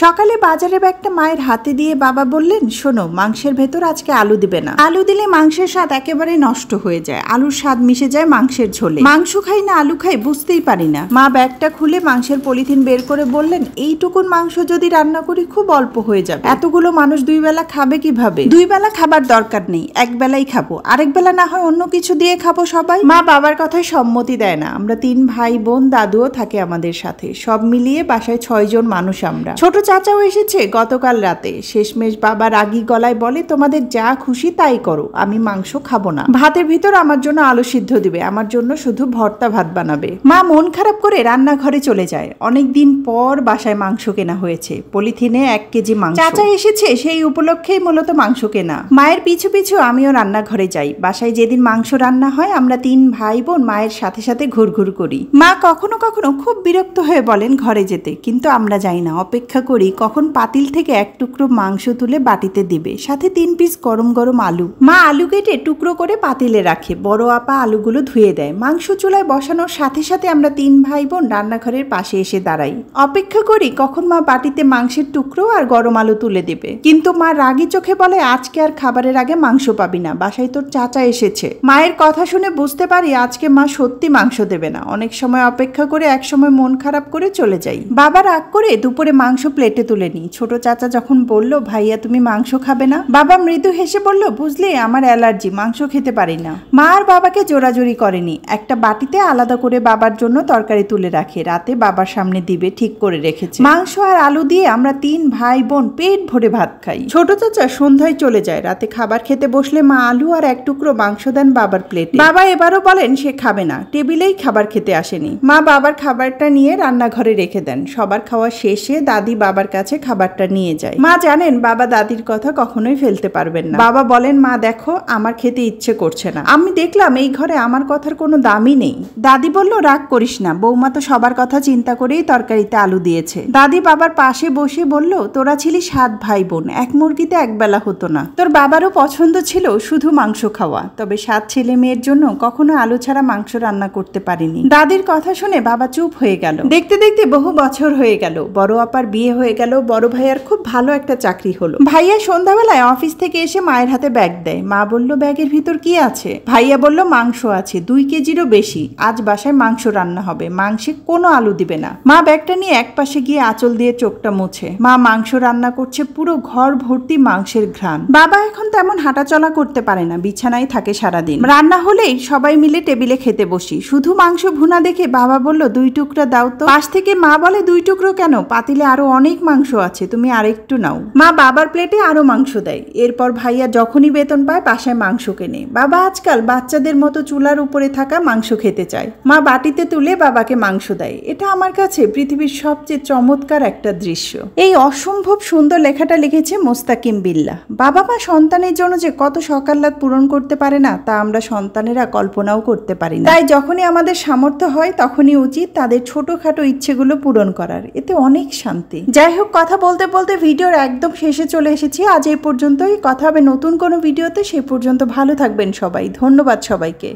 সকালে বাজারে ব্যাগটা মায়ের হাতে দিয়ে বাবা বললেন, শোনো, মাংসের ভেতর আজকে আলু দিবে না। আলু দিলে মাংসের স্বাদ একেবারে নষ্ট হয়ে যায়, আলুর স্বাদ মিশে যায় মাংসের ঝোলে। মাংস খাই না আলু খাই বুঝতেই পারি না। মা ব্যাগটা খুলে মাংসের পলিথিন বের করে বললেন, এইটুকুন মাংস যদি রান্না করি খুব অল্প হয়ে যাবে, এতগুলো মানুষ দুই বেলা খাবে কিভাবে? দুই বেলা খাবার দরকার নেই, এক বেলাই খাবো, আরেক বেলা না হয় অন্য কিছু দিয়ে খাবো সবাই। মা বাবার কথায় সম্মতি দেয় না। আমরা 3 ভাই বোন, দাদুও থাকে আমাদের সাথে, সব মিলিয়ে বাসায় 6 জন মানুষ। আমরা ছোট চাচাও এসেছে গতকাল রাতে। শেষমেশ বাবা রাগী গলায় বলে, তোমাদের যা খুশি তাই করো, আমি মাংস খাবো না। ভাতের ভিতর আমার জন্য আলু সিদ্ধ দিবে, আমার জন্য শুধু ভর্তা ভাত বানাবে। মা মন খারাপ করে রান্নাঘরে চলে যায়। অনেকদিন পর বাসায় মাংস কেনা হয়েছে, পলিথিনে 1 কেজি মাংস। চাচা এসেছে, সেই উপলক্ষেই মূলত মাংস কেনা। মায়ের পিছু পিছু আমিও রান্নাঘরে যাই। বাসায় যেদিন মাংস রান্না হয় আমরা 3 ভাই বোন মায়ের সাথে সাথে ঘুরঘুর করি। মা কখনো কখনো খুব বিরক্ত হয়ে বলেন ঘরে যেতে, কিন্তু আমরা যাই না, অপেক্ষা করি কখন পাতিল থেকে 1 টুকরো মাংস তুলে বাটিতে দিবে, সাথে 3 পিস গরম গরম আলু। মা আলু কেটে টুকরো করে পাতিলে রাখে, বড় আপা আলুগুলো ধুয়ে দেয়। মাংস চুলায় বসানোর সাথে সাথে আমরা 3 ভাই বোন রান্নাঘরের পাশে এসে দাঁড়াই, অপেক্ষা করি কখন মা বাটিতে মাংসের টুকরো আর গরম আলু তুলে দেবে। কিন্তু মা রাগী চোখে বলে, আজকে আর খাবারের আগে মাংস পাবি না, বাসায় তোর চাচা এসেছে। মায়ের কথা শুনে বুঝতে পারি আজকে মা সত্যি মাংস দেবে না। অনেক সময় অপেক্ষা করে এক সময় মন খারাপ করে চলে যাই। বাবা রাগ করে দুপুরে মাংস প্লেটে তুলে নি। ছোট চাচা যখন বলল, ভাইয়া তুমি মাংস খাবে না, বাবা মৃদু হেসে বলল, বুঝলি আমার অ্যালার্জি, মাংস খেতে পারি না। মা আর বাবাকে জোরাজোরি করেনি, একটা বাটিতে আলাদা করে বাবার জন্য তরকারি তুলে রাখে, রাতে বাবার সামনে দিবে ঠিক করে রেখেছে। মাংস আর আলু দিয়ে আমরা 3 ভাই বোন পেট ভরে ভাত খাই। ছোট চাচা সন্ধ্যায় চলে যায়। রাতে খাবার খেতে বসলে মা আলু আর 1 টুকরো মাংস দেন বাবার প্লেটে। বাবা এবারও বলেন সে খাবে না, টেবিলেই খাবার খেতে আসেনি। মা বাবার খাবারটা নিয়ে রান্নাঘরে রেখে দেন। সবার খাওয়া শেষে দাদি বাবার কাছে খাবারটা নিয়ে যায়। মা জানেন বাবা দাদির কথা কখনোই ফেলতে পারবেন না। বাবা বলেন, মা দেখো আমার খেতে ইচ্ছে করছে না। আমি দেখলাম এই ঘরে আমার কথার কোনো দামই নেই। দাদি বলল, রাগ করিস না, বৌমা তো সবার কথা চিন্তা করেই তরকারিতে আলু দিয়েছে। দাদি বাবার পাশে বসে বলল, তোরা ছিলি 7 ভাই বোন, 1 মুরগিতে 1 বেলা হতো না। তোর বাবারও পছন্দ ছিল শুধু মাংস খাওয়া, তবে 7 ছেলে মেয়ের জন্য কখনো আলু ছাড়া মাংস রান্না করতে পারিনি। দাদির কথা শুনে বাবা চুপ হয়ে গেল। দেখতে দেখতে বহু বছর হয়ে গেল। বড় আপার বিয়ে হয়ে গেল, বড় ভাইয়ার খুব ভালো একটা চাকরি হলো। ভাইয়া সন্ধ্যাবেলায় অফিস থেকে এসে মায়ের হাতে ব্যাগ দেয়। মা বলল, ব্যাগের ভিতর কি আছে? ভাইয়া বলল, মাংস আছে, 2 কেজিরও বেশি। আজ বাসায় মাংস রান্না হবে, মাংসে কোনো আলু দিবে না। মা ব্যাগটা নিয়ে একপাশে গিয়ে আঁচল দিয়ে চোখটা মুছে। মা মাংস রান্না করছে, পুরো ঘর ভর্তি মাংসের ঘ্রাণ। বাবা এখন তেমন হাঁটাচলা করতে পারে না, বিছানায় থাকে সারাদিন। রান্না হলেই সবাই মিলে টেবিলে খেতে বসি। শুধু মাংস ভুনা দেখে বাবা বলল, 2 টুকরা দাও তো। পাশ থেকে মা বলে, 2 টুকরো কেন, পাতিলে আরো অনেক মাংস আছে, তুমি আরেকটু নাও। মা বাবার প্লেটে আরো মাংস দেয়। এরপর ভাইয়া যখনই বেতন পায় বাসায় মাংস কেনে। বাবা আজকাল বাচ্চাদের মতো চুলার উপরে থাকা মাংস খেতে চায়। মা বাটিতে তুলে বাবাকে মাংস দেয়। এটা আমার কাছে পৃথিবীর সবচেয়ে চমৎকার একটা দৃশ্য। এই অসম্ভব সুন্দর লেখাটা লিখেছে মোস্তাকিম বিল্লাহ। বাবা মা সন্তানের জন্য যে কত সকাল্লাদ পূরণ করতে পারে না, তা আমরা সন্তানেরা কল্পনাও করতে পারি না। তাই যখনই আমাদের সামর্থ্য হয় তখনই উচিত তাদের ছোটখাটো ইচ্ছেগুলো পূরণ করার, এতে অনেক শান্তি। যাই হোক, কথা বলতে বলতে ভিডিওর একদম শেষে চলে এসেছি। আজ এই পর্যন্তই, কথা হবে নতুন কোনো ভিডিওতে। সে পর্যন্ত ভালো থাকবেন সবাই। ধন্যবাদ সবাইকে।